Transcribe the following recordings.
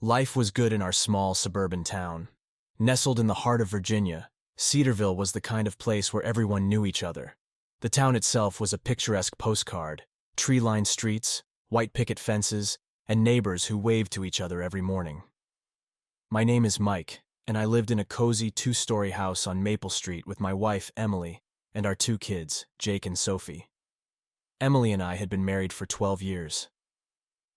Life was good in our small suburban town. Nestled in the heart of Virginia, Cedarville was the kind of place where everyone knew each other. The town itself was a picturesque postcard: tree-lined streets, white picket fences, and neighbors who waved to each other every morning. My name is Mike, and I lived in a cozy two-story house on Maple Street with my wife, Emily, and our two kids, Jake and Sophie. Emily and I had been married for 12 years.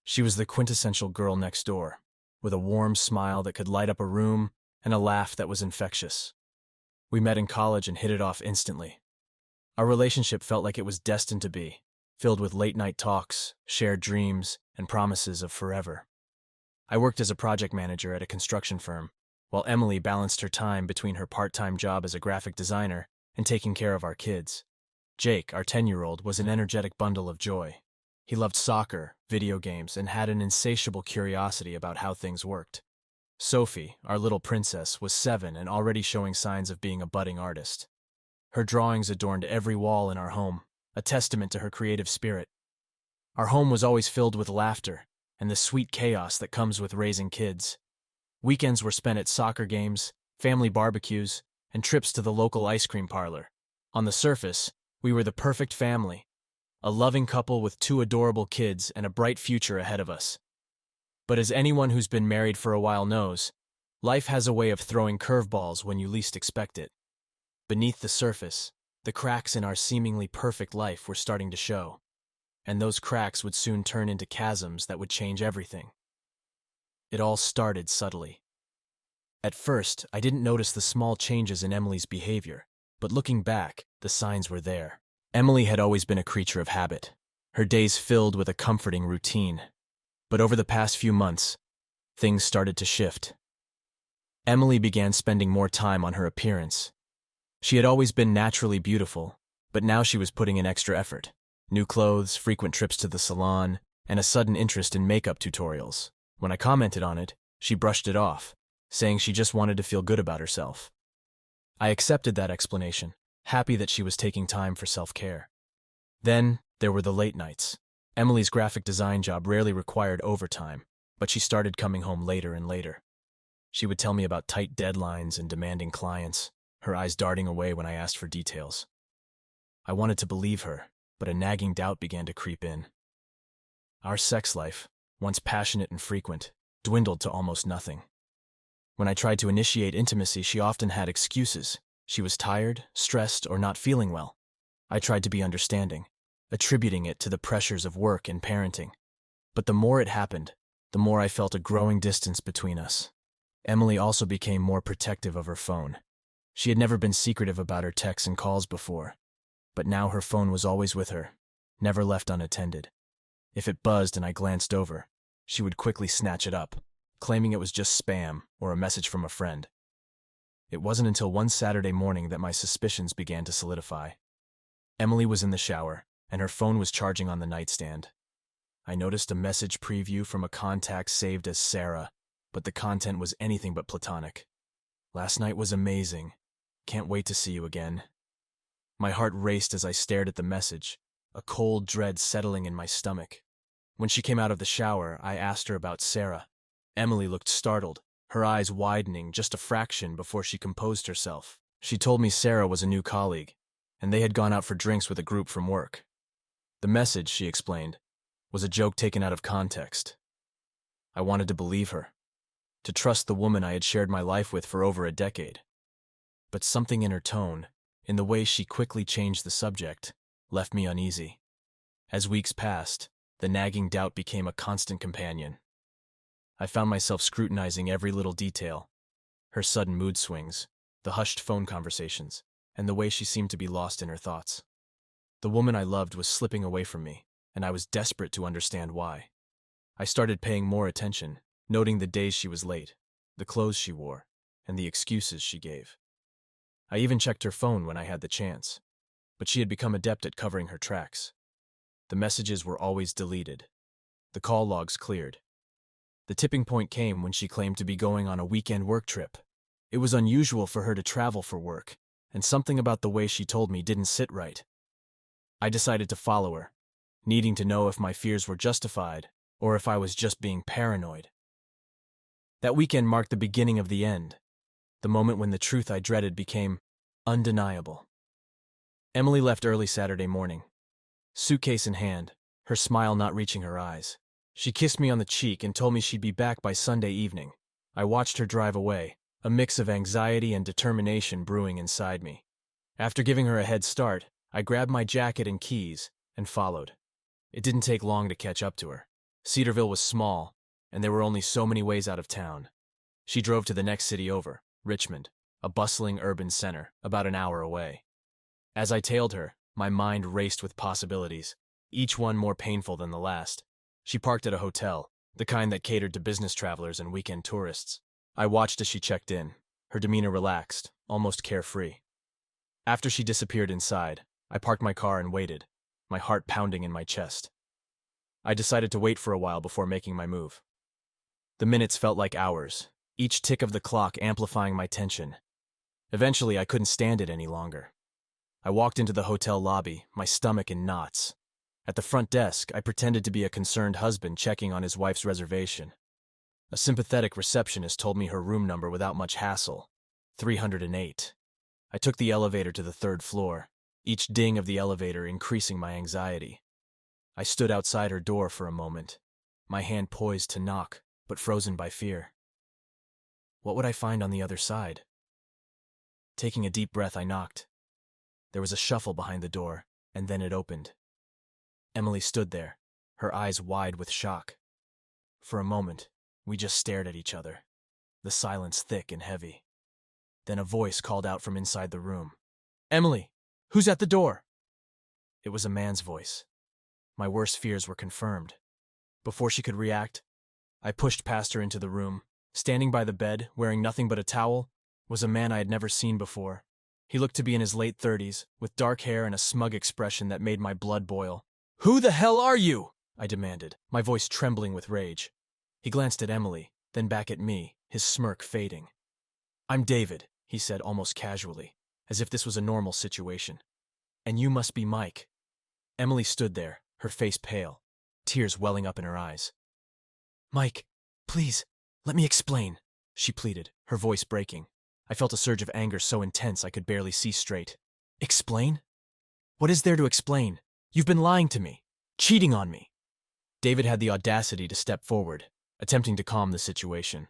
She was the quintessential girl next door, with a warm smile that could light up a room and a laugh that was infectious. We met in college and hit it off instantly. Our relationship felt like it was destined to be, filled with late-night talks, shared dreams, and promises of forever. I worked as a project manager at a construction firm, while Emily balanced her time between her part-time job as a graphic designer and taking care of our kids. Jake, our 10-year-old, was an energetic bundle of joy. He loved soccer, video games, and had an insatiable curiosity about how things worked. Sophie, our little princess, was 7 and already showing signs of being a budding artist. Her drawings adorned every wall in our home, a testament to her creative spirit. Our home was always filled with laughter and the sweet chaos that comes with raising kids. Weekends were spent at soccer games, family barbecues, and trips to the local ice cream parlor. On the surface, we were the perfect family, a loving couple with 2 adorable kids and a bright future ahead of us. But as anyone who's been married for a while knows, life has a way of throwing curveballs when you least expect it. Beneath the surface, the cracks in our seemingly perfect life were starting to show, and those cracks would soon turn into chasms that would change everything. It all started subtly. At first, I didn't notice the small changes in Emily's behavior, but looking back, the signs were there. Emily had always been a creature of habit, her days filled with a comforting routine. But over the past few months, things started to shift. Emily began spending more time on her appearance. She had always been naturally beautiful, but now she was putting in extra effort. New clothes, frequent trips to the salon, and a sudden interest in makeup tutorials. When I commented on it, she brushed it off, saying she just wanted to feel good about herself. I accepted that explanation, happy that she was taking time for self-care. Then, there were the late nights. Emily's graphic design job rarely required overtime, but she started coming home later and later. She would tell me about tight deadlines and demanding clients, her eyes darting away when I asked for details. I wanted to believe her, but a nagging doubt began to creep in. Our sex life, once passionate and frequent, dwindled to almost nothing. When I tried to initiate intimacy, she often had excuses. She was tired, stressed, or not feeling well. I tried to be understanding, attributing it to the pressures of work and parenting. But the more it happened, the more I felt a growing distance between us. Emily also became more protective of her phone. She had never been secretive about her texts and calls before, but now her phone was always with her, never left unattended. If it buzzed and I glanced over, she would quickly snatch it up, claiming it was just spam or a message from a friend. It wasn't until one Saturday morning that my suspicions began to solidify. Emily was in the shower, and her phone was charging on the nightstand. I noticed a message preview from a contact saved as Sarah, but the content was anything but platonic. "Last night was amazing. Can't wait to see you again." My heart raced as I stared at the message, a cold dread settling in my stomach. When she came out of the shower, I asked her about Sarah. Emily looked startled, her eyes widening just a fraction before she composed herself. She told me Sarah was a new colleague, and they had gone out for drinks with a group from work. The message, she explained, was a joke taken out of context. I wanted to believe her, to trust the woman I had shared my life with for over a decade. But something in her tone, in the way she quickly changed the subject, left me uneasy. As weeks passed, the nagging doubt became a constant companion. I found myself scrutinizing every little detail: her sudden mood swings, the hushed phone conversations, and the way she seemed to be lost in her thoughts. The woman I loved was slipping away from me, and I was desperate to understand why. I started paying more attention, noting the days she was late, the clothes she wore, and the excuses she gave. I even checked her phone when I had the chance, but she had become adept at covering her tracks. The messages were always deleted. The call logs cleared. The tipping point came when she claimed to be going on a weekend work trip. It was unusual for her to travel for work, and something about the way she told me didn't sit right. I decided to follow her, needing to know if my fears were justified or if I was just being paranoid. That weekend marked the beginning of the end, the moment when the truth I dreaded became undeniable. Emily left early Saturday morning, suitcase in hand, her smile not reaching her eyes. She kissed me on the cheek and told me she'd be back by Sunday evening. I watched her drive away, a mix of anxiety and determination brewing inside me. After giving her a head start, I grabbed my jacket and keys and followed. It didn't take long to catch up to her. Cedarville was small, and there were only so many ways out of town. She drove to the next city over, Richmond, a bustling urban center, about an hour away. As I tailed her, my mind raced with possibilities, each one more painful than the last. She parked at a hotel, the kind that catered to business travelers and weekend tourists. I watched as she checked in, her demeanor relaxed, almost carefree. After she disappeared inside, I parked my car and waited, my heart pounding in my chest. I decided to wait for a while before making my move. The minutes felt like hours, each tick of the clock amplifying my tension. Eventually, I couldn't stand it any longer. I walked into the hotel lobby, my stomach in knots. At the front desk, I pretended to be a concerned husband checking on his wife's reservation. A sympathetic receptionist told me her room number without much hassle, 308. I took the elevator to the third floor, each ding of the elevator increasing my anxiety. I stood outside her door for a moment, my hand poised to knock, but frozen by fear. What would I find on the other side? Taking a deep breath, I knocked. There was a shuffle behind the door, and then it opened. Emily stood there, her eyes wide with shock. For a moment, we just stared at each other, the silence thick and heavy. Then a voice called out from inside the room. "Emily, who's at the door?" It was a man's voice. My worst fears were confirmed. Before she could react, I pushed past her into the room. Standing by the bed, wearing nothing but a towel, was a man I had never seen before. He looked to be in his late 30s, with dark hair and a smug expression that made my blood boil. "Who the hell are you?" I demanded, my voice trembling with rage. He glanced at Emily, then back at me, his smirk fading. "I'm David," he said almost casually, as if this was a normal situation. "And you must be Mike." Emily stood there, her face pale, tears welling up in her eyes. "Mike, please, let me explain," she pleaded, her voice breaking. I felt a surge of anger so intense I could barely see straight. "Explain? What is there to explain? You've been lying to me, cheating on me." David had the audacity to step forward, attempting to calm the situation.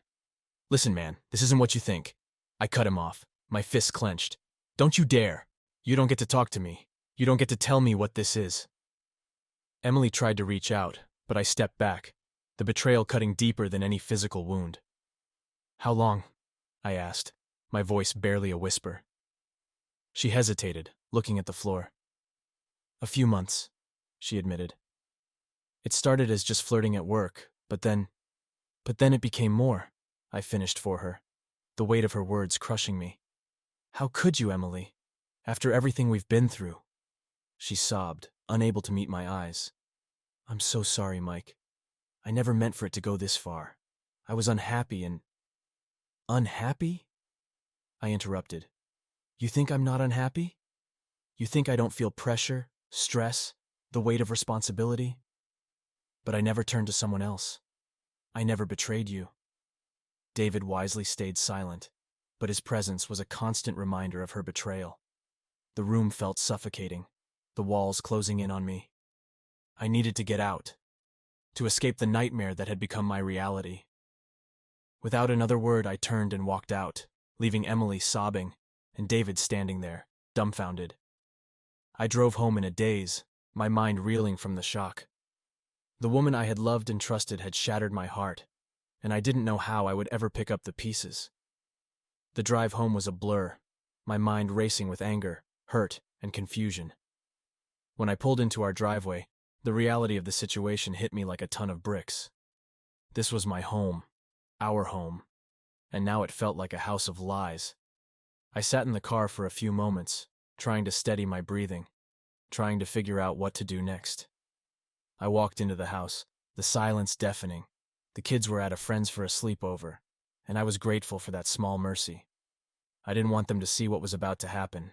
"Listen, man, this isn't what you think." I cut him off, my fists clenched. "Don't you dare. You don't get to talk to me. You don't get to tell me what this is." Emily tried to reach out, but I stepped back, the betrayal cutting deeper than any physical wound. "How long?" I asked, my voice barely a whisper. She hesitated, looking at the floor. "A few months," she admitted. "It started as just flirting at work, but then it became more," I finished for her, the weight of her words crushing me. "How could you, Emily? After everything we've been through?" She sobbed, unable to meet my eyes. "I'm so sorry, Mike. I never meant for it to go this far. I was unhappy and—" "Unhappy?" I interrupted. "You think I'm not unhappy? You think I don't feel pressure, stress, the weight of responsibility? But I never turned to someone else. I never betrayed you." David wisely stayed silent, but his presence was a constant reminder of her betrayal. The room felt suffocating, the walls closing in on me. I needed to get out, to escape the nightmare that had become my reality. Without another word, I turned and walked out, leaving Emily sobbing and David standing there, dumbfounded. I drove home in a daze, my mind reeling from the shock. The woman I had loved and trusted had shattered my heart, and I didn't know how I would ever pick up the pieces. The drive home was a blur, my mind racing with anger, hurt, and confusion. When I pulled into our driveway, the reality of the situation hit me like a ton of bricks. This was my home, our home, and now it felt like a house of lies. I sat in the car for a few moments, trying to steady my breathing, trying to figure out what to do next. I walked into the house, the silence deafening. The kids were at a friend's for a sleepover, and I was grateful for that small mercy. I didn't want them to see what was about to happen.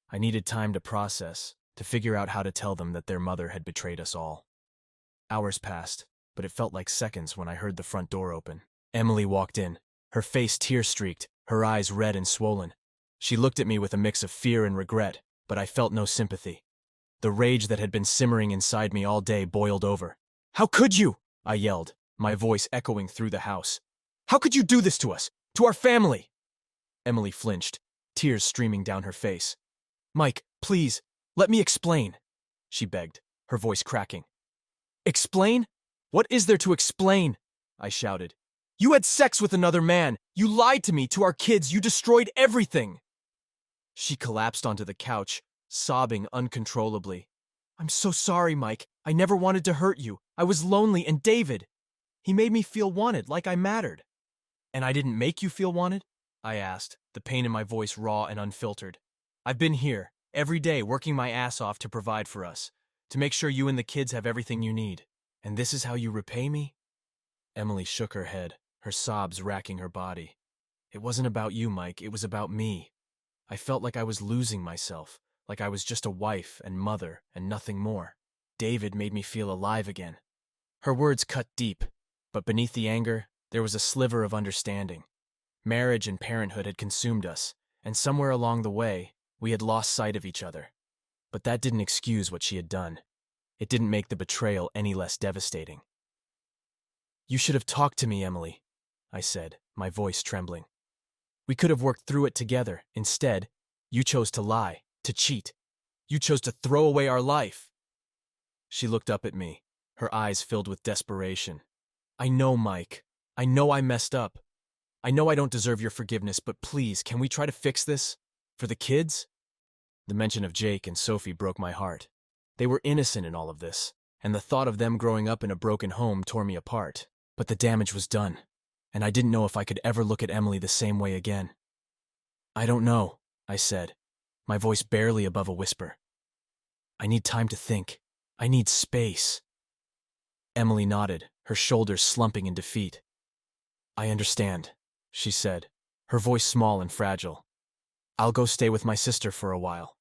I needed time to process, to figure out how to tell them that their mother had betrayed us all. Hours passed, but it felt like seconds when I heard the front door open. Emily walked in, her face tear-streaked, her eyes red and swollen. She looked at me with a mix of fear and regret, but I felt no sympathy. The rage that had been simmering inside me all day boiled over. "How could you?" I yelled, my voice echoing through the house. "How could you do this to us? To our family?" Emily flinched, tears streaming down her face. "Mike, please, let me explain," she begged, her voice cracking. "Explain? What is there to explain?" I shouted. "You had sex with another man. You lied to me, to our kids. You destroyed everything." She collapsed onto the couch, sobbing uncontrollably. "I'm so sorry, Mike. I never wanted to hurt you. I was lonely, and David, he made me feel wanted, like I mattered." "And I didn't make you feel wanted?" I asked, the pain in my voice raw and unfiltered. "I've been here, every day, working my ass off to provide for us, to make sure you and the kids have everything you need. And this is how you repay me?" Emily shook her head, her sobs racking her body. "It wasn't about you, Mike. It was about me. I felt like I was losing myself, like I was just a wife and mother and nothing more. David made me feel alive again." Her words cut deep, but beneath the anger, there was a sliver of understanding. Marriage and parenthood had consumed us, and somewhere along the way, we had lost sight of each other. But that didn't excuse what she had done. It didn't make the betrayal any less devastating. "You should have talked to me, Emily," I said, my voice trembling. "We could have worked through it together. Instead, you chose to lie, to cheat. You chose to throw away our life." She looked up at me, her eyes filled with desperation. "I know, Mike. I know I messed up. I know I don't deserve your forgiveness, but please, can we try to fix this? For the kids?" The mention of Jake and Sophie broke my heart. They were innocent in all of this, and the thought of them growing up in a broken home tore me apart. But the damage was done, and I didn't know if I could ever look at Emily the same way again. "I don't know," I said, my voice barely above a whisper. "I need time to think. I need space." Emily nodded, her shoulders slumping in defeat. "I understand," she said, her voice small and fragile. "I'll go stay with my sister for a while."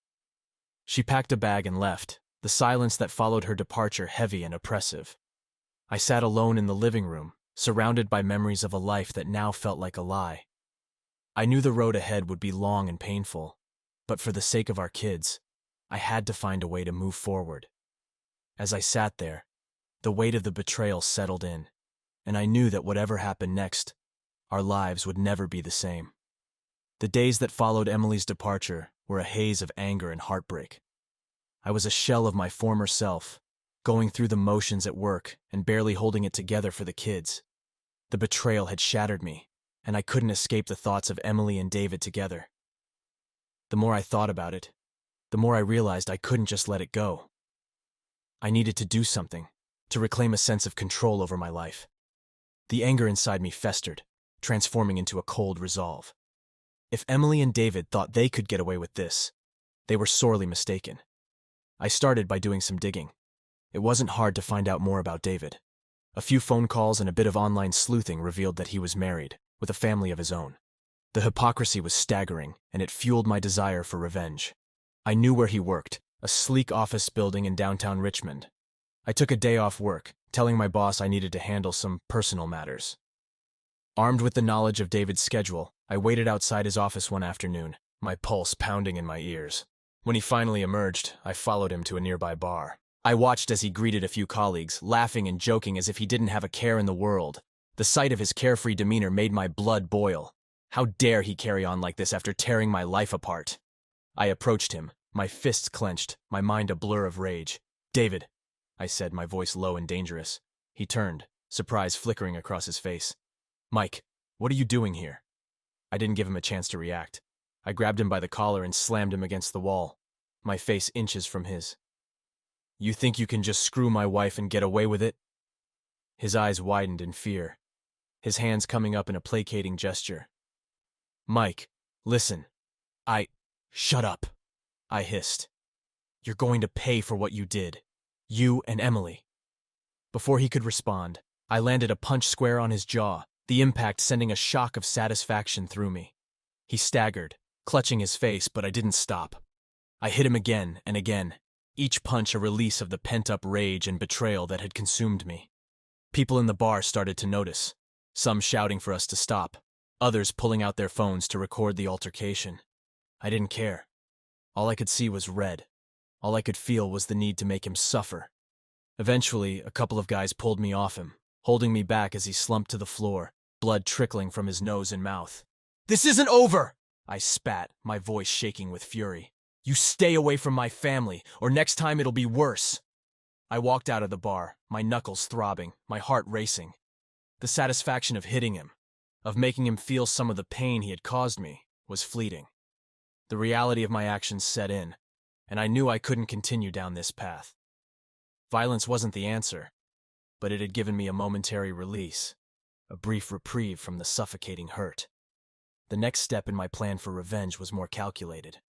She packed a bag and left, the silence that followed her departure heavy and oppressive. I sat alone in the living room, surrounded by memories of a life that now felt like a lie. I knew the road ahead would be long and painful, but for the sake of our kids, I had to find a way to move forward. As I sat there, the weight of the betrayal settled in, and I knew that whatever happened next, our lives would never be the same. The days that followed Emily's departure were a haze of anger and heartbreak. I was a shell of my former self, going through the motions at work and barely holding it together for the kids. The betrayal had shattered me, and I couldn't escape the thoughts of Emily and David together. The more I thought about it, the more I realized I couldn't just let it go. I needed to do something, to reclaim a sense of control over my life. The anger inside me festered, transforming into a cold resolve. If Emily and David thought they could get away with this, they were sorely mistaken. I started by doing some digging. It wasn't hard to find out more about David. A few phone calls and a bit of online sleuthing revealed that he was married, with a family of his own. The hypocrisy was staggering, and it fueled my desire for revenge. I knew where he worked, a sleek office building in downtown Richmond. I took a day off work, telling my boss I needed to handle some personal matters. Armed with the knowledge of David's schedule, I waited outside his office one afternoon, my pulse pounding in my ears. When he finally emerged, I followed him to a nearby bar. I watched as he greeted a few colleagues, laughing and joking as if he didn't have a care in the world. The sight of his carefree demeanor made my blood boil. How dare he carry on like this after tearing my life apart? I approached him, my fists clenched, my mind a blur of rage. "David," I said, my voice low and dangerous. He turned, surprise flickering across his face. "Mike, what are you doing here?" I didn't give him a chance to react. I grabbed him by the collar and slammed him against the wall, my face inches from his. "You think you can just screw my wife and get away with it?" His eyes widened in fear, his hands coming up in a placating gesture. "Mike, listen. Shut up," I hissed. "You're going to pay for what you did. You and Emily." Before he could respond, I landed a punch square on his jaw, the impact sending a shock of satisfaction through me. He staggered, clutching his face, but I didn't stop. I hit him again and again, each punch a release of the pent-up rage and betrayal that had consumed me. People in the bar started to notice, some shouting for us to stop, others pulling out their phones to record the altercation. I didn't care. All I could see was red. All I could feel was the need to make him suffer. Eventually, a couple of guys pulled me off him, holding me back as he slumped to the floor, blood trickling from his nose and mouth. "This isn't over!" I spat, my voice shaking with fury. "You stay away from my family, or next time it'll be worse." I walked out of the bar, my knuckles throbbing, my heart racing. The satisfaction of hitting him, of making him feel some of the pain he had caused me, was fleeting. The reality of my actions set in, and I knew I couldn't continue down this path. Violence wasn't the answer, but it had given me a momentary release, a brief reprieve from the suffocating hurt. The next step in my plan for revenge was more calculated.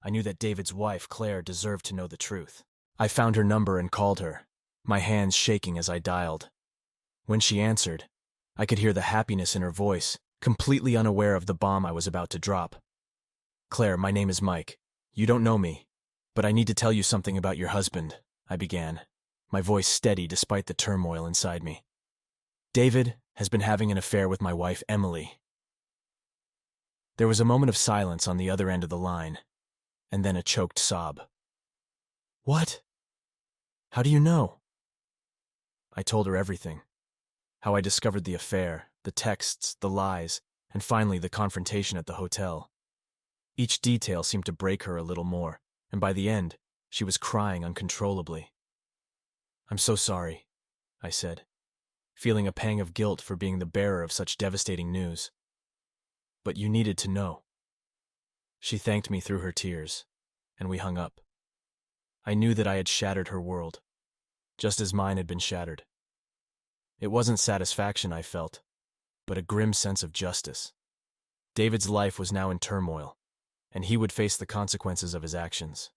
I knew that David's wife, Claire, deserved to know the truth. I found her number and called her, my hands shaking as I dialed. When she answered, I could hear the happiness in her voice, completely unaware of the bomb I was about to drop. "Claire, my name is Mike. You don't know me, but I need to tell you something about your husband," I began, my voice steady despite the turmoil inside me. "David has been having an affair with my wife, Emily." There was a moment of silence on the other end of the line, and then a choked sob. "What? How do you know?" I told her everything. How I discovered the affair, the texts, the lies, and finally the confrontation at the hotel. Each detail seemed to break her a little more, and by the end, she was crying uncontrollably. "I'm so sorry," I said, feeling a pang of guilt for being the bearer of such devastating news. "But you needed to know." She thanked me through her tears, and we hung up. I knew that I had shattered her world, just as mine had been shattered. It wasn't satisfaction I felt, but a grim sense of justice. David's life was now in turmoil, and he would face the consequences of his actions.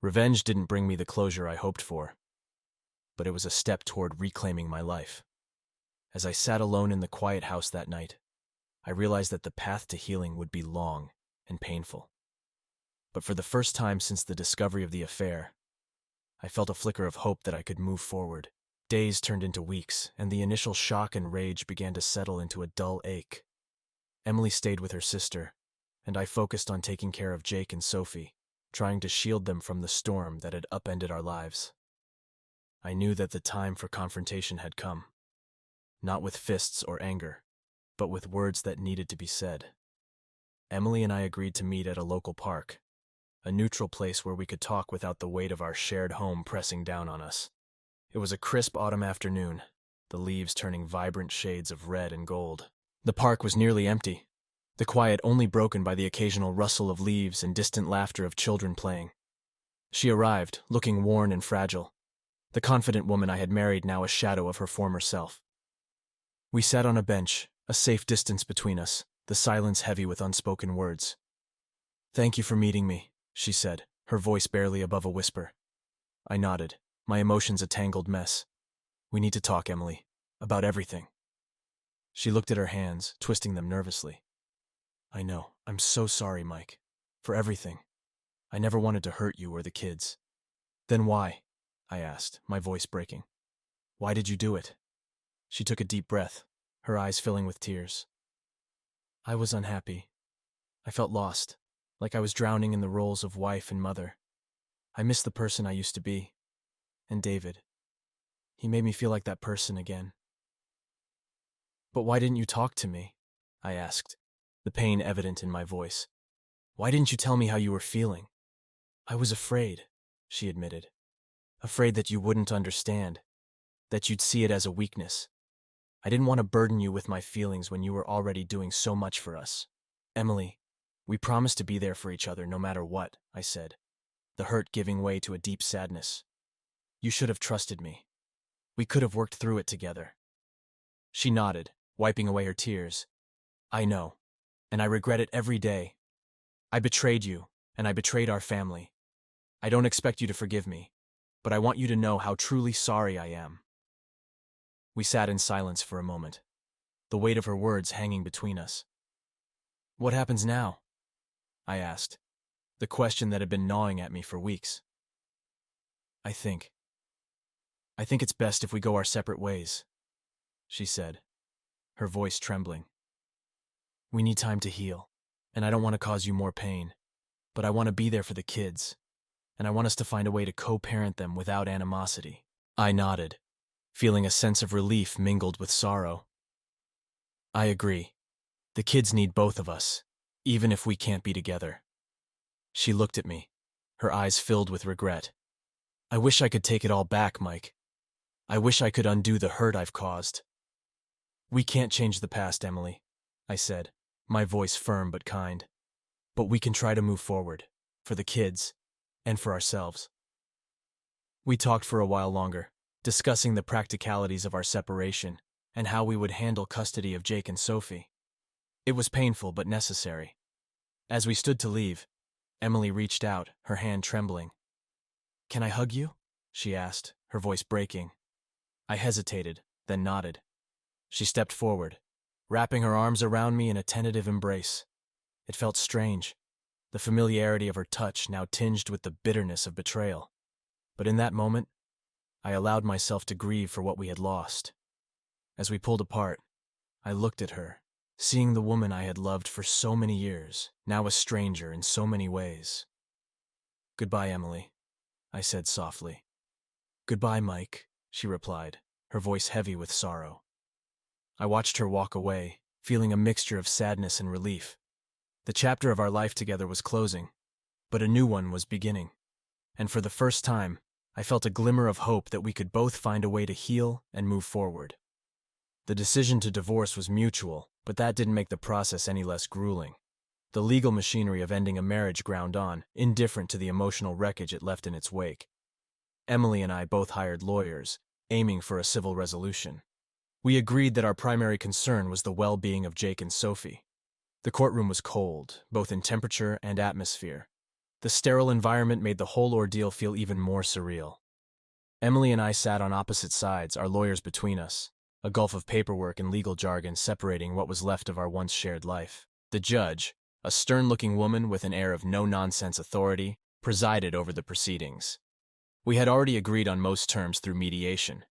Revenge didn't bring me the closure I hoped for, but it was a step toward reclaiming my life. As I sat alone in the quiet house that night, I realized that the path to healing would be long and painful. But for the first time since the discovery of the affair, I felt a flicker of hope that I could move forward. Days turned into weeks, and the initial shock and rage began to settle into a dull ache. Emily stayed with her sister, and I focused on taking care of Jake and Sophie, trying to shield them from the storm that had upended our lives. I knew that the time for confrontation had come, not with fists or anger, but with words that needed to be said. Emily and I agreed to meet at a local park, a neutral place where we could talk without the weight of our shared home pressing down on us. It was a crisp autumn afternoon, the leaves turning vibrant shades of red and gold. The park was nearly empty, the quiet only broken by the occasional rustle of leaves and distant laughter of children playing. She arrived, looking worn and fragile, the confident woman I had married now a shadow of her former self. We sat on a bench, a safe distance between us, the silence heavy with unspoken words. "Thank you for meeting me," she said, her voice barely above a whisper. I nodded, my emotions a tangled mess. "We need to talk, Emily, about everything." She looked at her hands, twisting them nervously. "I know, I'm so sorry, Mike, for everything. I never wanted to hurt you or the kids." "Then why?" I asked, my voice breaking. "Why did you do it?" She took a deep breath, her eyes filling with tears. "I was unhappy. I felt lost, like I was drowning in the roles of wife and mother. I missed the person I used to be. And David, he made me feel like that person again." "But why didn't you talk to me?" I asked, the pain evident in my voice. "Why didn't you tell me how you were feeling?" "I was afraid," she admitted. "Afraid that you wouldn't understand, that you'd see it as a weakness. I didn't want to burden you with my feelings when you were already doing so much for us. Emily, we promised to be there for each other no matter what," I said, the hurt giving way to a deep sadness. "You should have trusted me. We could have worked through it together." She nodded, wiping away her tears. "I know, and I regret it every day. I betrayed you, and I betrayed our family. I don't expect you to forgive me, but I want you to know how truly sorry I am." We sat in silence for a moment, the weight of her words hanging between us. "What happens now?" I asked, the question that had been gnawing at me for weeks. I think it's best if we go our separate ways," she said, her voice trembling. We need time to heal, and I don't want to cause you more pain, but I want to be there for the kids, and I want us to find a way to co-parent them without animosity. I nodded, feeling a sense of relief mingled with sorrow. I agree. The kids need both of us, even if we can't be together. She looked at me, her eyes filled with regret. I wish I could take it all back, Mike. I wish I could undo the hurt I've caused. We can't change the past, Emily, I said, my voice firm but kind. But we can try to move forward, for the kids, and for ourselves. We talked for a while longer, discussing the practicalities of our separation and how we would handle custody of Jake and Sophie. It was painful but necessary. As we stood to leave, Emily reached out, her hand trembling. "Can I hug you?" she asked, her voice breaking. I hesitated, then nodded. She stepped forward, wrapping her arms around me in a tentative embrace. It felt strange, the familiarity of her touch now tinged with the bitterness of betrayal. But in that moment, I allowed myself to grieve for what we had lost. As we pulled apart, I looked at her, seeing the woman I had loved for so many years, now a stranger in so many ways. "Goodbye, Emily," I said softly. "Goodbye, Mike," she replied, her voice heavy with sorrow. I watched her walk away, feeling a mixture of sadness and relief. The chapter of our life together was closing, but a new one was beginning. And for the first time, I felt a glimmer of hope that we could both find a way to heal and move forward. The decision to divorce was mutual, but that didn't make the process any less grueling. The legal machinery of ending a marriage ground on, indifferent to the emotional wreckage it left in its wake. Emily and I both hired lawyers, aiming for a civil resolution. We agreed that our primary concern was the well-being of Jake and Sophie. The courtroom was cold, both in temperature and atmosphere. The sterile environment made the whole ordeal feel even more surreal. Emily and I sat on opposite sides, our lawyers between us, a gulf of paperwork and legal jargon separating what was left of our once shared life. The judge, a stern-looking woman with an air of no-nonsense authority, presided over the proceedings. We had already agreed on most terms through mediation: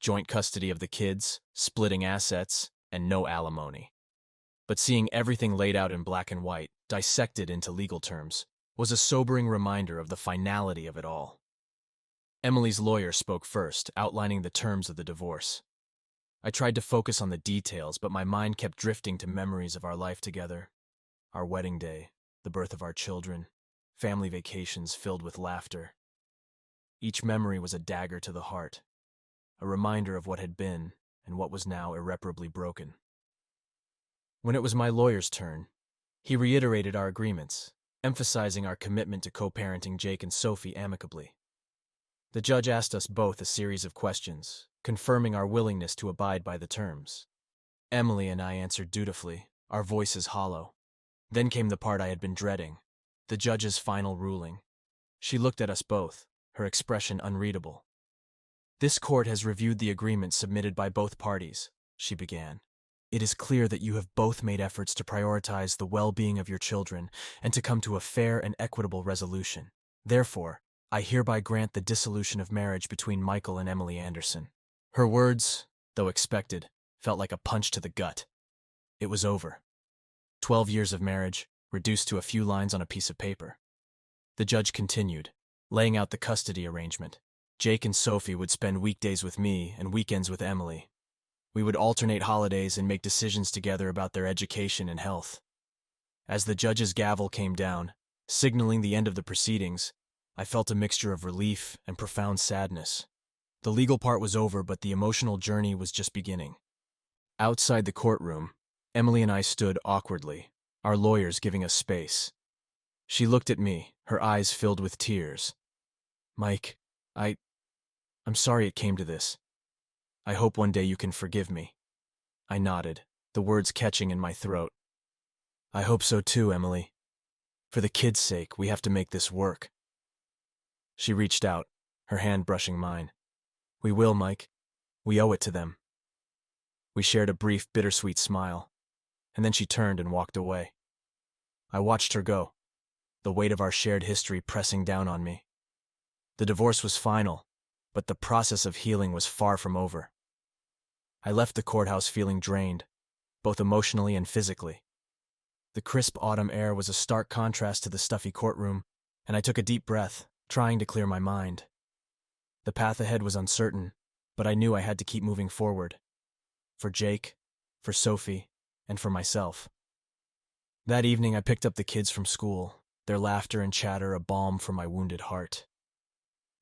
joint custody of the kids, splitting assets, and no alimony. But seeing everything laid out in black and white, dissected into legal terms, was a sobering reminder of the finality of it all. Emily's lawyer spoke first, outlining the terms of the divorce. I tried to focus on the details, but my mind kept drifting to memories of our life together. Our wedding day, the birth of our children, family vacations filled with laughter. Each memory was a dagger to the heart, a reminder of what had been and what was now irreparably broken. When it was my lawyer's turn, he reiterated our agreements, emphasizing our commitment to co-parenting Jake and Sophie amicably. The judge asked us both a series of questions, confirming our willingness to abide by the terms. Emily and I answered dutifully, our voices hollow. Then came the part I had been dreading, the judge's final ruling. She looked at us both, her expression unreadable. "This court has reviewed the agreement submitted by both parties," she began. "It is clear that you have both made efforts to prioritize the well-being of your children and to come to a fair and equitable resolution. Therefore, I hereby grant the dissolution of marriage between Michael and Emily Anderson." Her words, though expected, felt like a punch to the gut. It was over. 12 years of marriage, reduced to a few lines on a piece of paper. The judge continued, laying out the custody arrangement. Jake and Sophie would spend weekdays with me and weekends with Emily. We would alternate holidays and make decisions together about their education and health. As the judge's gavel came down, signaling the end of the proceedings, I felt a mixture of relief and profound sadness. The legal part was over, but the emotional journey was just beginning. Outside the courtroom, Emily and I stood awkwardly, our lawyers giving us space. She looked at me, her eyes filled with tears. "Mike, I'm sorry it came to this. I hope one day you can forgive me." I nodded, the words catching in my throat. "I hope so too, Emily. For the kids' sake, we have to make this work." She reached out, her hand brushing mine. "We will, Mike. We owe it to them." We shared a brief, bittersweet smile, and then she turned and walked away. I watched her go, the weight of our shared history pressing down on me. The divorce was final, but the process of healing was far from over. I left the courthouse feeling drained, both emotionally and physically. The crisp autumn air was a stark contrast to the stuffy courtroom, and I took a deep breath, trying to clear my mind. The path ahead was uncertain, but I knew I had to keep moving forward. For Jake, for Sophie, and for myself. That evening I picked up the kids from school, their laughter and chatter a balm for my wounded heart.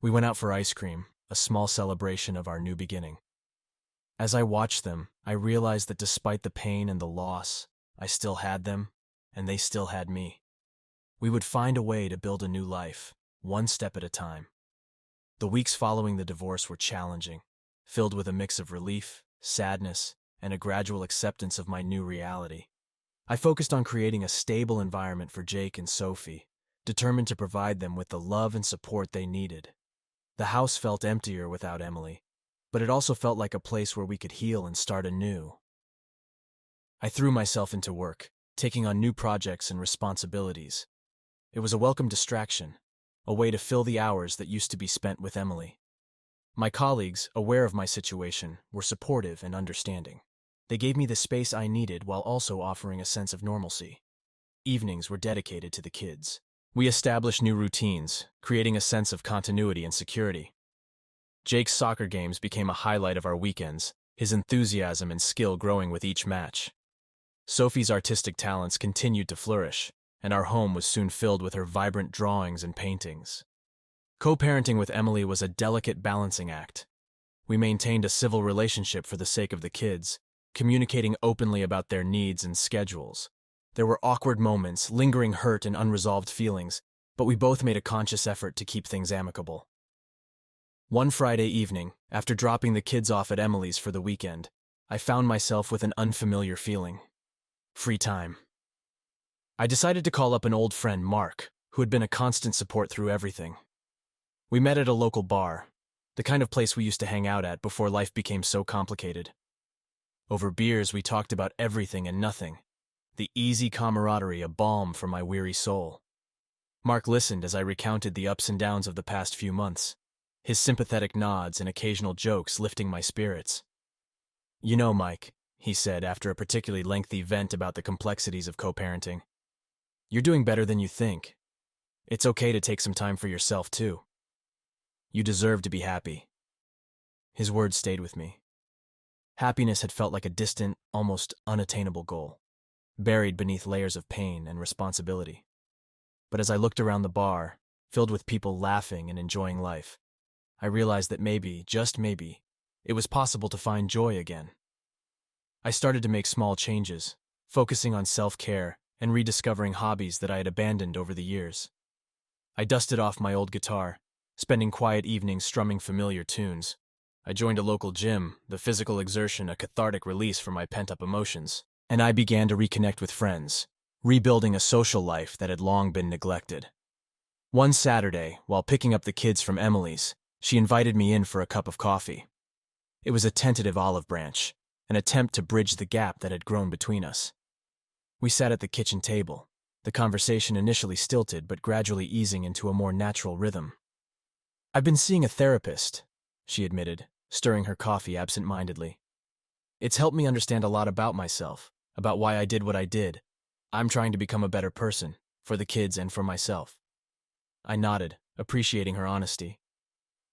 We went out for ice cream, a small celebration of our new beginning. As I watched them, I realized that despite the pain and the loss, I still had them, and they still had me. We would find a way to build a new life, one step at a time. The weeks following the divorce were challenging, filled with a mix of relief, sadness, and a gradual acceptance of my new reality. I focused on creating a stable environment for Jake and Sophie, determined to provide them with the love and support they needed. The house felt emptier without Emily, but it also felt like a place where we could heal and start anew. I threw myself into work, taking on new projects and responsibilities. It was a welcome distraction, a way to fill the hours that used to be spent with Emily. My colleagues, aware of my situation, were supportive and understanding. They gave me the space I needed while also offering a sense of normalcy. Evenings were dedicated to the kids. We established new routines, creating a sense of continuity and security. Jake's soccer games became a highlight of our weekends, his enthusiasm and skill growing with each match. Sophie's artistic talents continued to flourish, and our home was soon filled with her vibrant drawings and paintings. Co-parenting with Emily was a delicate balancing act. We maintained a civil relationship for the sake of the kids, communicating openly about their needs and schedules. There were awkward moments, lingering hurt and unresolved feelings, but we both made a conscious effort to keep things amicable. One Friday evening, after dropping the kids off at Emily's for the weekend, I found myself with an unfamiliar feeling. Free time. I decided to call up an old friend, Mark, who had been a constant support through everything. We met at a local bar, the kind of place we used to hang out at before life became so complicated. Over beers, we talked about everything and nothing, the easy camaraderie a balm for my weary soul. Mark listened as I recounted the ups and downs of the past few months, his sympathetic nods and occasional jokes lifting my spirits. "You know, Mike," he said after a particularly lengthy vent about the complexities of co-parenting, "you're doing better than you think. It's okay to take some time for yourself, too. You deserve to be happy." His words stayed with me. Happiness had felt like a distant, almost unattainable goal, buried beneath layers of pain and responsibility. But as I looked around the bar, filled with people laughing and enjoying life, I realized that maybe, just maybe, it was possible to find joy again. I started to make small changes, focusing on self-care and rediscovering hobbies that I had abandoned over the years. I dusted off my old guitar, spending quiet evenings strumming familiar tunes. I joined a local gym, the physical exertion a cathartic release for my pent-up emotions, and I began to reconnect with friends, rebuilding a social life that had long been neglected. One Saturday, while picking up the kids from Emily's, she invited me in for a cup of coffee. It was a tentative olive branch, an attempt to bridge the gap that had grown between us. We sat at the kitchen table, the conversation initially stilted but gradually easing into a more natural rhythm. "I've been seeing a therapist," she admitted, stirring her coffee absent-mindedly. "It's helped me understand a lot about myself, about why I did what I did. I'm trying to become a better person, for the kids and for myself." I nodded, appreciating her honesty.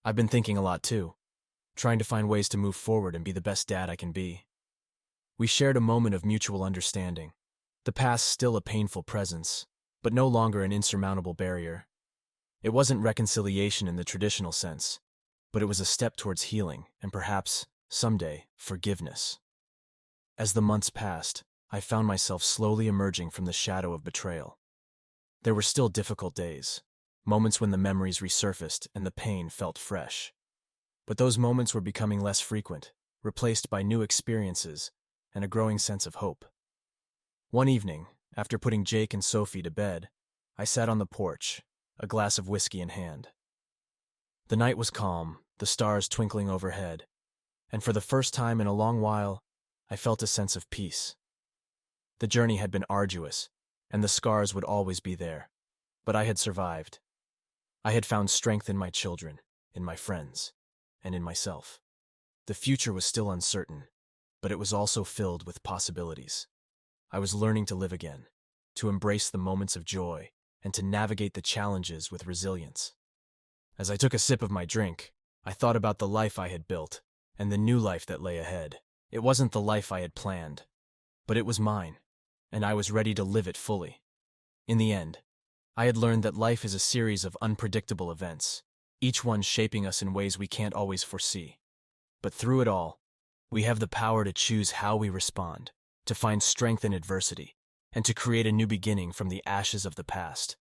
"I've been thinking a lot too, trying to find ways to move forward and be the best dad I can be." We shared a moment of mutual understanding, the past still a painful presence, but no longer an insurmountable barrier. It wasn't reconciliation in the traditional sense, but it was a step towards healing and perhaps, someday, forgiveness. As the months passed, I found myself slowly emerging from the shadow of betrayal. There were still difficult days, moments when the memories resurfaced and the pain felt fresh. But those moments were becoming less frequent, replaced by new experiences and a growing sense of hope. One evening, after putting Jake and Sophie to bed, I sat on the porch, a glass of whiskey in hand. The night was calm, the stars twinkling overhead, and for the first time in a long while, I felt a sense of peace. The journey had been arduous, and the scars would always be there, but I had survived. I had found strength in my children, in my friends, and in myself. The future was still uncertain, but it was also filled with possibilities. I was learning to live again, to embrace the moments of joy, and to navigate the challenges with resilience. As I took a sip of my drink, I thought about the life I had built, and the new life that lay ahead. It wasn't the life I had planned, but it was mine, and I was ready to live it fully. In the end, I had learned that life is a series of unpredictable events, each one shaping us in ways we can't always foresee. But through it all, we have the power to choose how we respond, to find strength in adversity, and to create a new beginning from the ashes of the past.